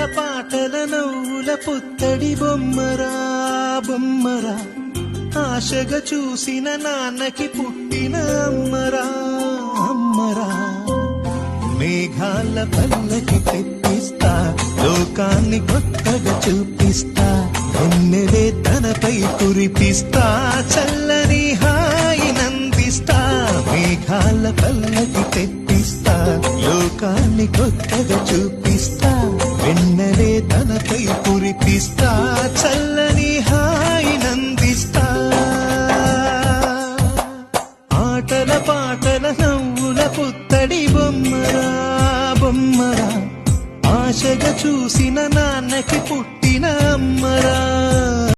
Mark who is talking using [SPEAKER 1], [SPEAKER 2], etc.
[SPEAKER 1] పాటల నవ్వుల పుత్తడి బొమ్మరా బొమ్మరా ఆశగా చూసిన నాన్నకి పుట్టిన అమ్మరా అమ్మరా మేఘాల పల్లకి తెప్పిస్తా లోకాన్ని కొత్తగా చూపిస్తా వెన్నెలే తనపై కురిపిస్తా చల్లని హాయి నందిస్తా మేఘాల పల్లకి తెప్పిస్తా లోకాన్ని కొత్తగా చూపిస్తా వెన్నెలే తనపై కురిపిస్తా చల్లని హాయి నందిస్తా ఆటల పాటల నవ్వుల పుత్తడి బొమ్మరా బొమ్మరా ఆశగా చూసిన